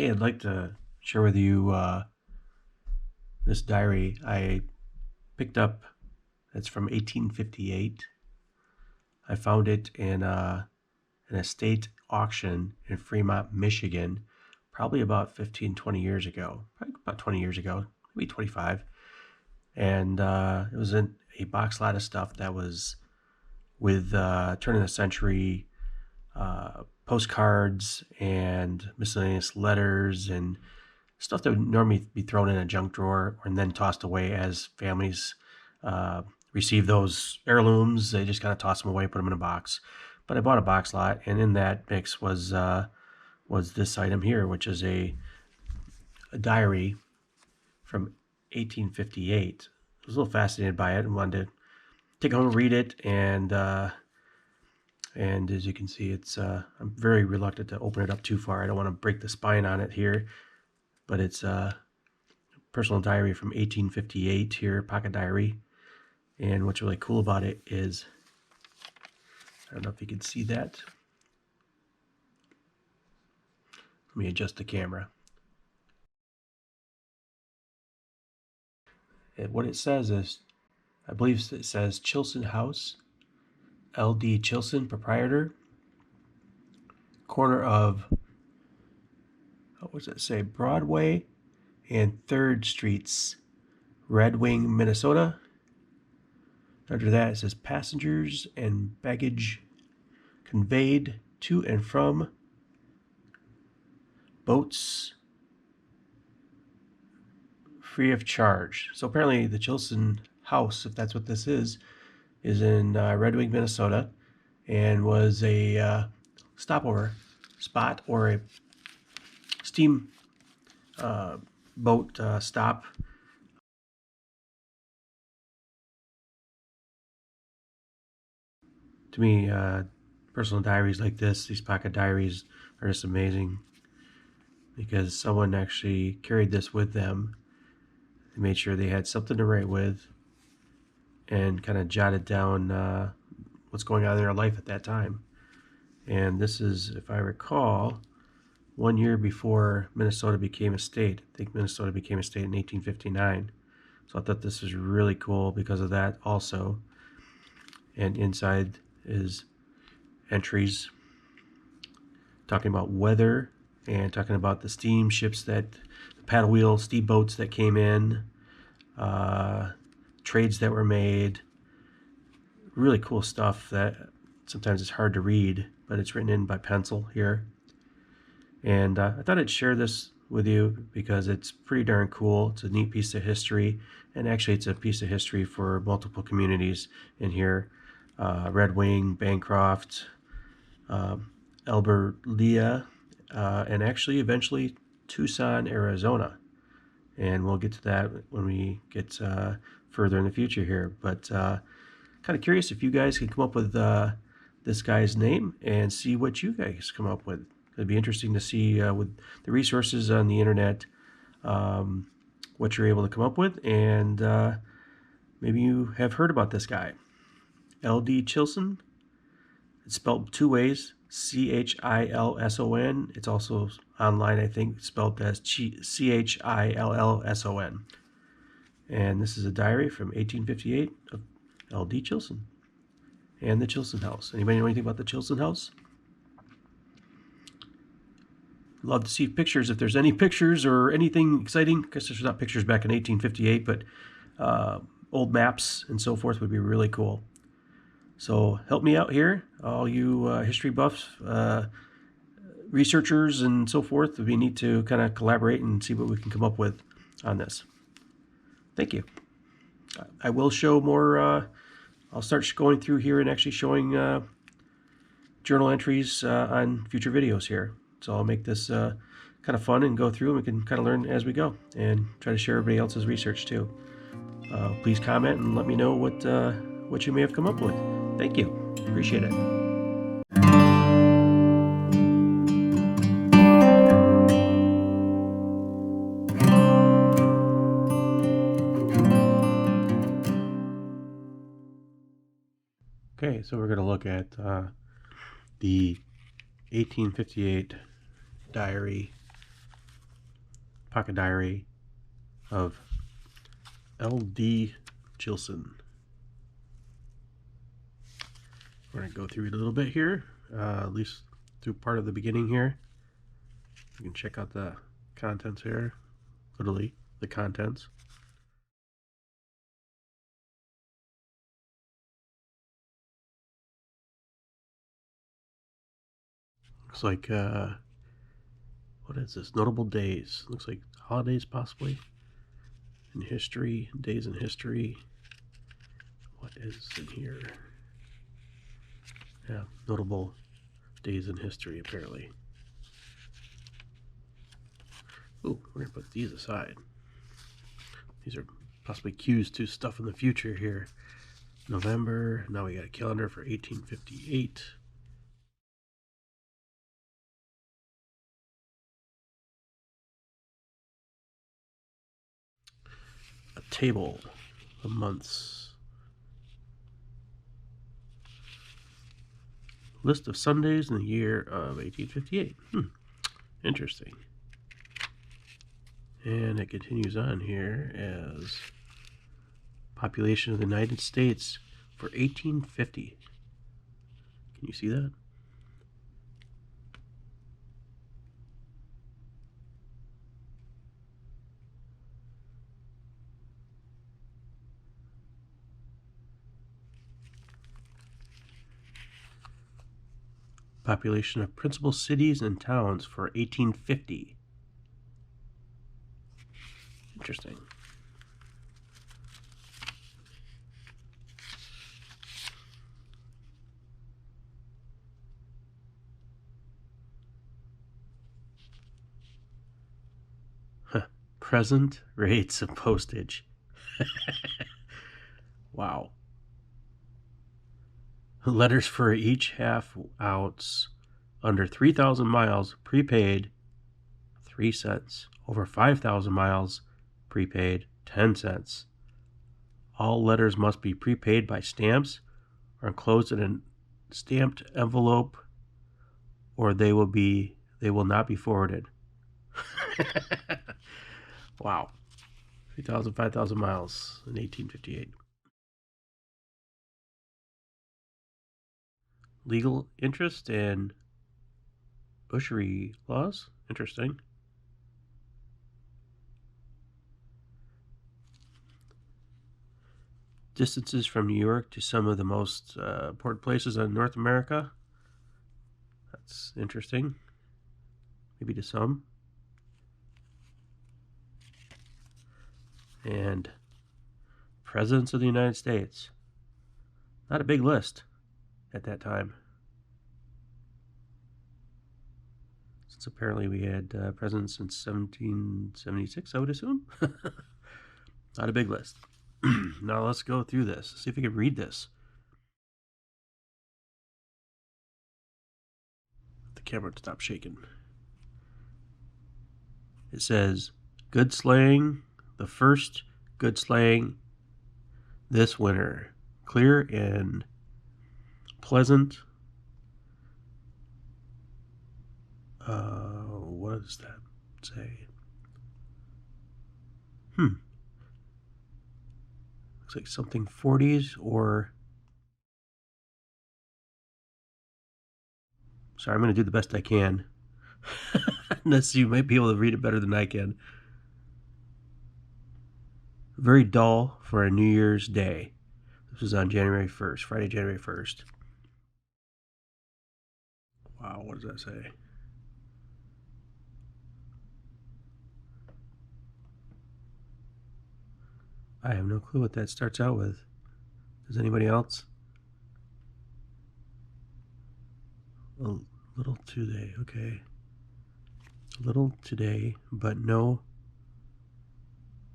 Hey, I'd like to share with you this diary I picked up. It's from 1858. I found it in an estate auction in Fremont, Michigan, probably about 15, 20 years ago. Probably about 20 years ago, maybe 25. And it was in a box lot of stuff that was with turn of the century postcards and miscellaneous letters and stuff that would normally be thrown in a junk drawer and then tossed away as families receive those heirlooms. They just kind of toss them away, put them in a box. But I bought a box lot, and in that mix was this item here, which is a diary from 1858. I was a little fascinated by it and wanted to take it home and read it. And as you can see, it's I'm very reluctant to open it up too far. I don't want to break the spine on it here, but it's a personal diary from 1858 here, pocket diary. And what's really cool about it is, I don't know if you can see that. Let me adjust the camera. And what it says is, I believe it says Chillson House, D Chillson Proprietor, corner of, what does it say, Broadway and 3rd Streets, Red Wing, Minnesota. Under that it says passengers and baggage conveyed to and from boats free of charge. So apparently the Chillson House, if that's what this is in Red Wing, Minnesota, and was a stopover spot or a steam boat stop. To me, personal diaries like this, these pocket diaries, are just amazing because someone actually carried this with them. They made sure they had something to write with and kind of jotted down what's going on in their life at that time. And this is, if I recall, 1 year before Minnesota became a state. I think Minnesota became a state in 1859. So I thought this was really cool because of that also. And inside is entries talking about weather and talking about the steamships, the paddle wheel steamboats that came in, trades that were made. Really cool stuff that sometimes it's hard to read, but it's written in by pencil here. And I thought I'd share this with you because it's pretty darn cool. It's a neat piece of history, and actually it's a piece of history for multiple communities in here. Red Wing, Bancroft, Albert Lea, and actually eventually Tucson, Arizona. And we'll get to that when we get further in the future here. But kind of curious if you guys can come up with this guy's name and see what you guys come up with. It'd be interesting to see with the resources on the internet what you're able to come up with, and maybe you have heard about this guy. D Chillson. It's spelled two ways, Chilson. It's also online, I think, spelled as Chillson. And this is a diary from 1858 of D Chillson and the Chillson House. Anybody know anything about the Chillson House? Love to see pictures if there's any pictures or anything exciting. I guess there's not pictures back in 1858, but old maps and so forth would be really cool. So help me out here, all you history buffs, researchers and so forth. It would be neat to kind of collaborate and see what we can come up with on this. Thank you. I will show more. I'll start going through here and actually showing journal entries on future videos here. So I'll make this kind of fun and go through, and we can kind of learn as we go and try to share everybody else's research too. Please comment and let me know what you may have come up with. Thank you. Appreciate it. Okay, so we're going to look at the 1858 diary pocket diary of D Chillson. We're going to go through it a little bit here, at least through part of the beginning here. You can check out the contents here, literally the contents. Looks like, what is this? Notable days. Looks like holidays possibly. In history, days in history. What is in here? Yeah, notable days in history apparently. Ooh, we're gonna put these aside. These are possibly cues to stuff in the future here. November, now we got a calendar for 1858. A table of months. List of Sundays in the year of 1858. Interesting. And it continues on here as population of the United States for 1850. Can you see that? Population of principal cities and towns for 1850. Interesting. Present rates of postage. Wow. Letters for each half ounce under 3,000 miles prepaid 3 cents. Over 5,000 miles prepaid 10 cents. All letters must be prepaid by stamps or enclosed in a stamped envelope, or they will not be forwarded. Wow. 3,000, 5,000 miles in 1858. Legal interest and usury laws. Interesting. Distances from New York to some of the most important places in North America. That's interesting. Maybe to some. And presidents of the United States. Not a big list at that time. Since apparently we had presidents since 1776, I would assume. Not a big list. Now let's go through this. See if we can read this. The camera stopped shaking. It says, good sleighing, the first good sleighing this winter. Clear and pleasant. What does that say? Looks like something 40s or... Sorry, I'm going to do the best I can. Unless you might be able to read it better than I can. Very dull for a New Year's Day. This was on January 1st, Friday, January 1st. Wow, what does that say? I have no clue what that starts out with. Does anybody else? A little today, okay. A little today, but no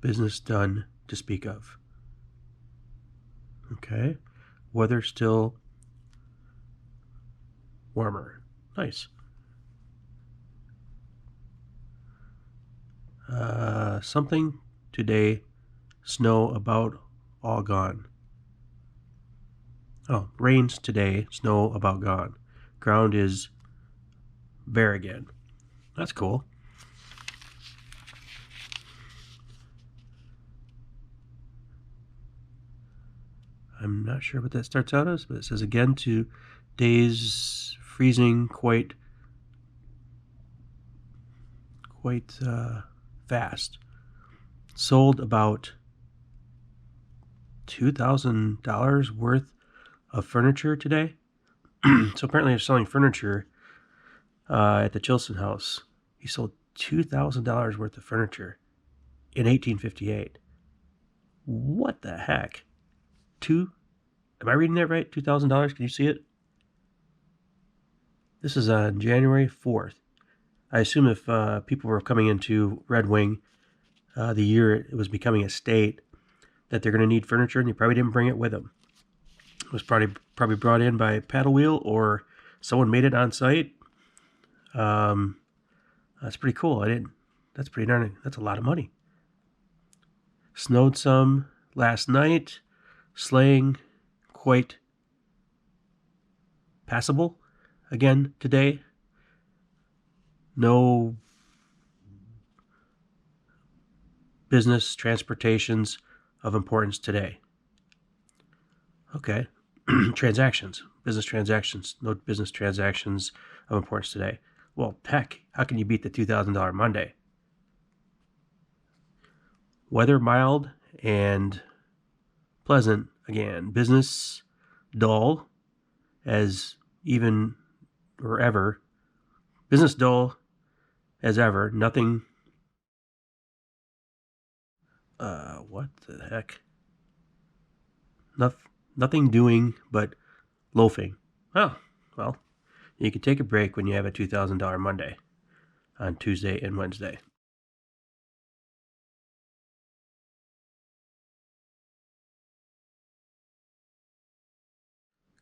business done to speak of. Okay. Weather still warmer. Nice. Something today, snow about all gone. Oh, rains today, snow about gone. Ground is bare again. That's cool. I'm not sure what that starts out as, but it says again to days freezing quite fast. Sold about $2,000 worth of furniture today. So apparently they're selling furniture at the Chillson House. He sold $2,000 worth of furniture in 1858. What the heck? Am I reading that right? $2,000? Can you see it? This is on January 4th. I assume if people were coming into Red Wing the year it was becoming a state, that they're going to need furniture, and they probably didn't bring it with them. It was probably brought in by paddle wheel, or someone made it on site. That's pretty cool. That's pretty darn. That's a lot of money. Snowed some last night. Sleighing quite passable again today. No business transportations of importance today. Okay. Transactions. Business transactions. No business transactions of importance today. Well, heck, how can you beat the $2,000 Monday? Weather mild and pleasant again. Business dull as even or ever. Business dull as ever. Nothing. What the heck? Nothing doing but loafing. Oh, well, you can take a break when you have a $2,000 Monday on Tuesday and Wednesday.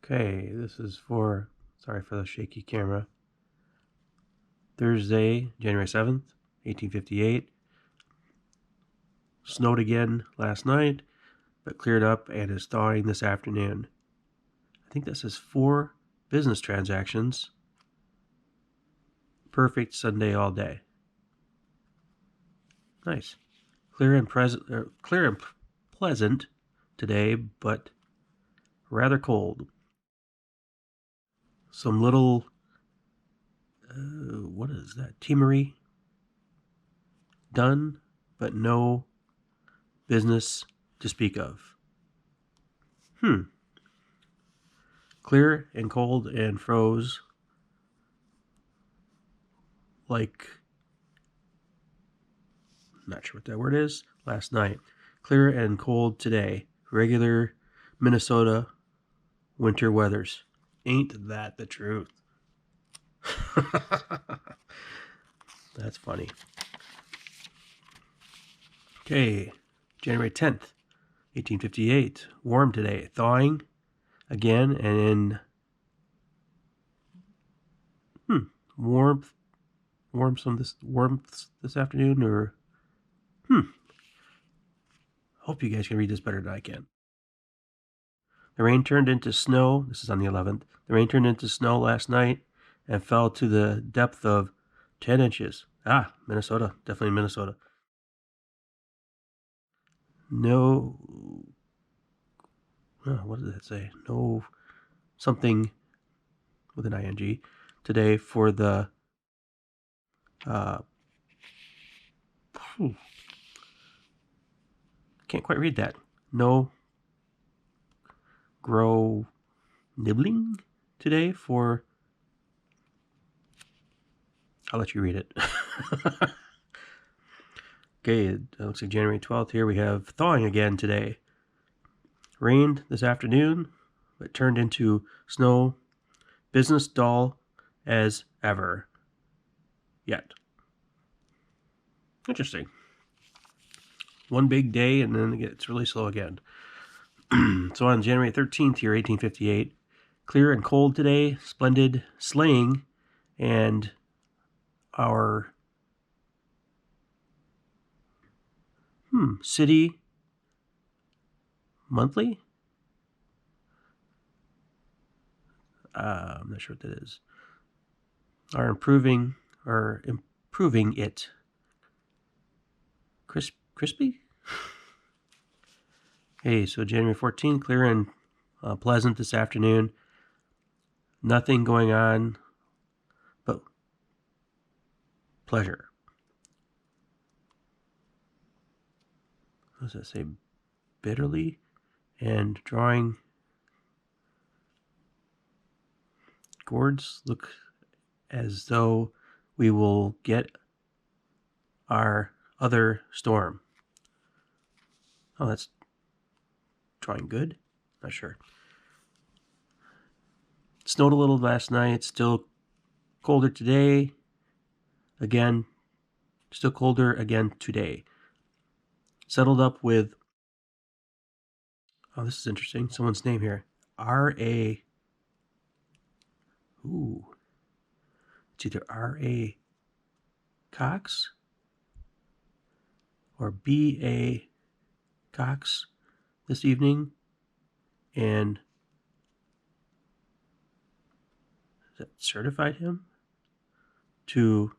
Okay, this is sorry for the shaky camera. Thursday, January 7th, 1858. Snowed again last night, but cleared up and is thawing this afternoon. I think this is 4 business transactions. Perfect Sunday all day. Nice. Clear and pleasant today, but rather cold. Some little, what is that? Teamery done, but no business to speak of. Clear and cold and froze like, not sure what that word is, last night. Clear and cold today. Regular Minnesota winter weathers. Ain't that the truth? That's funny. Okay, January 10th, 1858. Warm today. Thawing again, and in warmth this afternoon, or hope you guys can read this better than I can. The rain turned into snow. This is on the 11th. The rain turned into snow last night and fell to the depth of 10 inches. Minnesota. Definitely Minnesota. No. What did that say? No. Something with an ing today for the. Can't quite read that. No grow nibbling today for. I'll let you read it. Okay, it looks like January 12th here. We have thawing again today. Rained this afternoon, but turned into snow. Business dull as ever. Yet. Interesting. One big day, and then it gets really slow again. So on January 13th here, 1858, clear and cold today, splendid sleighing, and our city monthly? I'm not sure what that is. Are improving it. Crispy? Hey, so January 14th, clear and pleasant this afternoon. Nothing going on but pleasure. What does that say? Bitterly and drawing gourds look as though we will get our other storm. Oh, that's drawing good? Not sure. It snowed a little last night. Still colder today. Again, still colder again today. Settled up with, oh, this is interesting. Someone's name here. R.A. Ooh. It's either R.A. Cox or B.A. Cox this evening. And that certified him to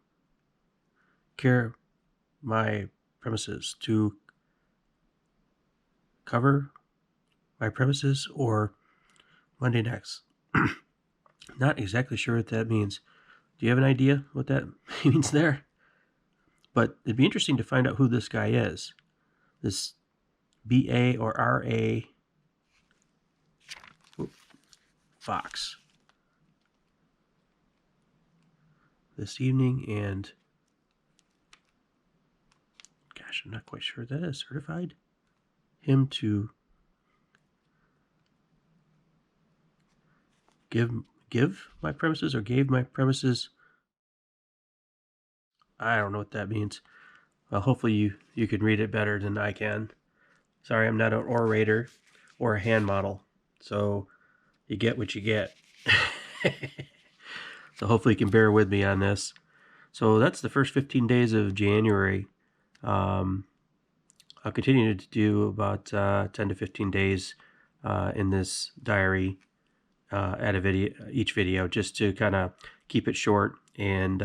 care my premises, to cover my premises or Monday next. Not exactly sure what that means. Do you have an idea what that means there? But it'd be interesting to find out who this guy is. This B.A. or R.A. Fox. This evening, and gosh, I'm not quite sure what that is. Certified him to give my premises or gave my premises. I don't know what that means. Well, hopefully you can read it better than I can. Sorry, I'm not an orator or a hand model, so you get what you get. So hopefully you can bear with me on this. So that's the first 15 days of January. I'll continue to do about 10 to 15 days in this diary at a video, each video, just to kind of keep it short and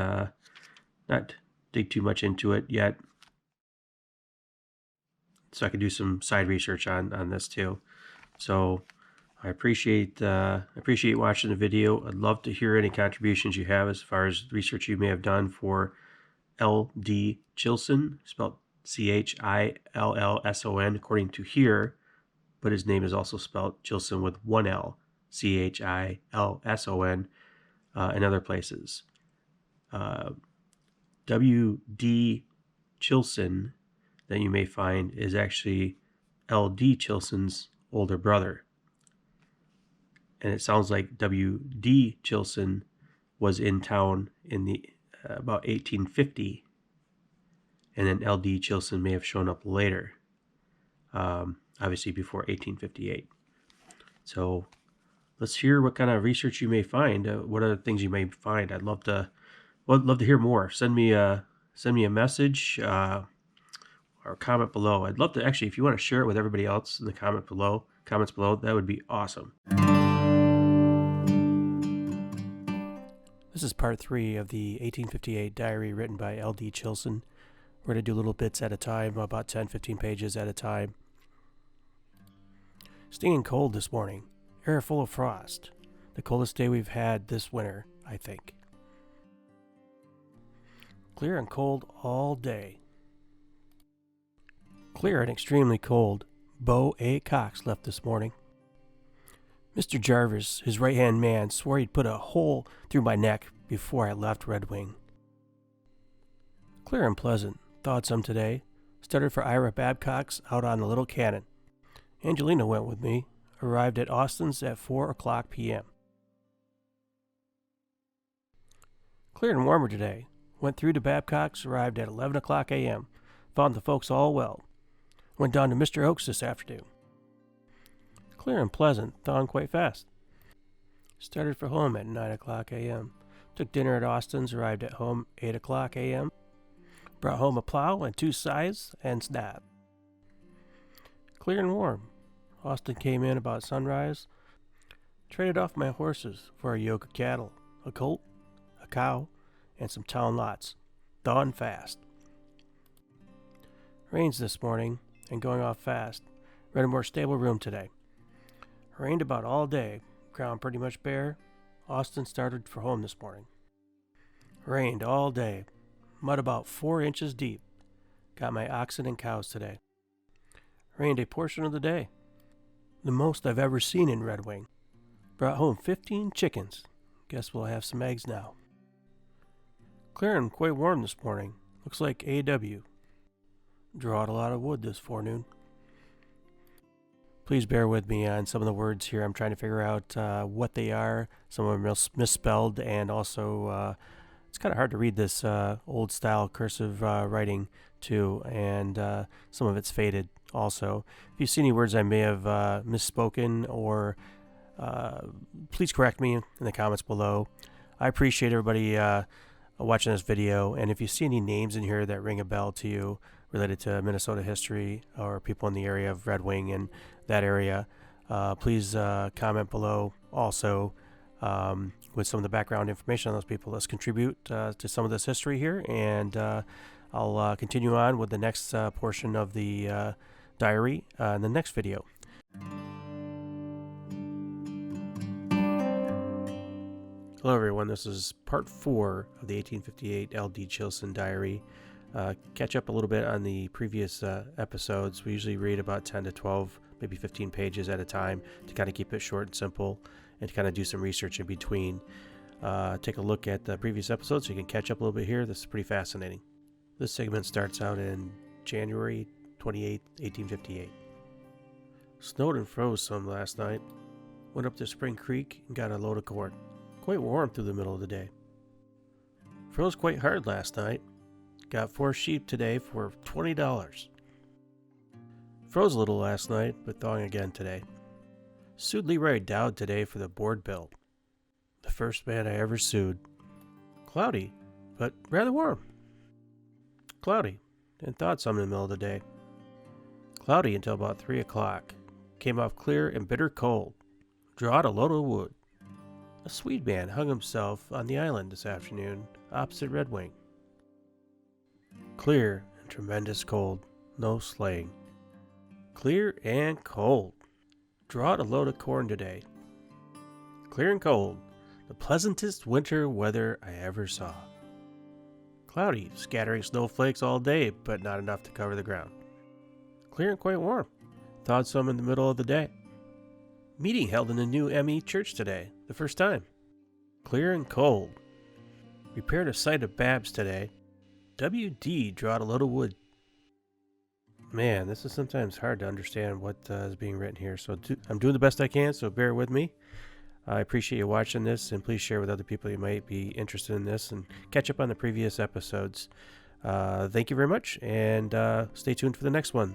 not dig too much into it yet, so I can do some side research on this too. So I appreciate watching the video. I'd love to hear any contributions you have as far as research you may have done for D Chillson, spelled Chillson, according to here, but his name is also spelled Chillson with one L, Chillson, in other places. D Chillson that you may find is actually D Chillson's older brother. And it sounds like D Chillson was in town in the about 1850, and then D Chillson may have shown up later, obviously before 1858. So let's hear what kind of research you may find. What other things you may find? I'd love to hear more. Send me a message or comment below. I'd love to actually, if you want to share it with everybody else in the comments below, that would be awesome. This is part 3 of the 1858 diary written by D Chillson. We're going to do little bits at a time, about 10-15 pages at a time. Stinging cold this morning. Air full of frost. The coldest day we've had this winter, I think. Clear and cold all day. Clear and extremely cold. Bo A. Cox left this morning. Mr. Jarvis, his right-hand man, swore he'd put a hole through my neck before I left Red Wing. Clear and pleasant. Thawed some today. Started for Ira Babcock's out on the Little Cannon. Angelina went with me. Arrived at Austin's at 4 o'clock p.m. Clear and warmer today. Went through to Babcock's. Arrived at 11 o'clock a.m. Found the folks all well. Went down to Mr. Oak's this afternoon. Clear and pleasant, thawing quite fast. Started for home at 9 o'clock a.m. Took dinner at Austin's, arrived at home 8 o'clock a.m. Brought home a plow and 2 scythes and snap. Clear and warm. Austin came in about sunrise. Traded off my horses for a yoke of cattle, a colt, a cow, and some town lots. Thawing fast. Rains this morning and going off fast. Read a more stable room today. Rained about all day. Ground pretty much bare. Austin started for home this morning. Rained all day. Mud about 4 inches deep. Got my oxen and cows today. Rained a portion of the day. The most I've ever seen in Red Wing. Brought home 15 chickens. Guess we'll have some eggs now. Clear and quite warm this morning. Looks like AW. Drawed a lot of wood this forenoon. Please bear with me on some of the words here. I'm trying to figure out what they are. Some of them are misspelled, and also it's kind of hard to read this old style cursive writing too, and some of it's faded also. If you see any words I may have misspoken, or please correct me in the comments below. I appreciate everybody watching this video, and if you see any names in here that ring a bell to you related to Minnesota history or people in the area of Red Wing and that area, please comment below also with some of the background information on those people. Let's contribute to some of this history here, and I'll continue on with the next portion of the diary in the next video. Hello everyone, this is part 4 of the 1858 D Chillson diary. Catch up a little bit on the previous episodes. We usually read about 10 to 12, maybe 15 pages at a time to kind of keep it short and simple, and to kind of do some research in between. Take a look at the previous episodes so you can catch up a little bit here. This is pretty fascinating. This segment starts out in January 28, 1858. Snowed and froze some last night. Went up to Spring Creek and got a load of corn. Quite warm through the middle of the day. Froze quite hard last night. Got 4 sheep today for $20. Froze a little last night, but thawing again today. Sued Leroy Dowd today for the board bill. The first man I ever sued. Cloudy, but rather warm. Cloudy, and thawed some in the middle of the day. Cloudy until about 3 o'clock. Came off clear and bitter cold. Drawed a load of wood. A Swede man hung himself on the island this afternoon, opposite Red Wing. Clear and tremendous cold, no sleighing. Clear and cold. Drawed a load of corn today. Clear and cold, the pleasantest winter weather I ever saw. Cloudy, scattering snowflakes all day, but not enough to cover the ground. Clear and quite warm. Thawed some in the middle of the day. Meeting held in the new ME church today, the first time. Clear and cold. Repaired a site of Babs today. WD drawed a load of wood. Man, this is sometimes hard to understand what is being written here, so I'm doing the best I can, so bear with me. I appreciate you watching this, and please share with other people who might be interested in this, and catch up on the previous episodes. Thank you very much, and stay tuned for the next one.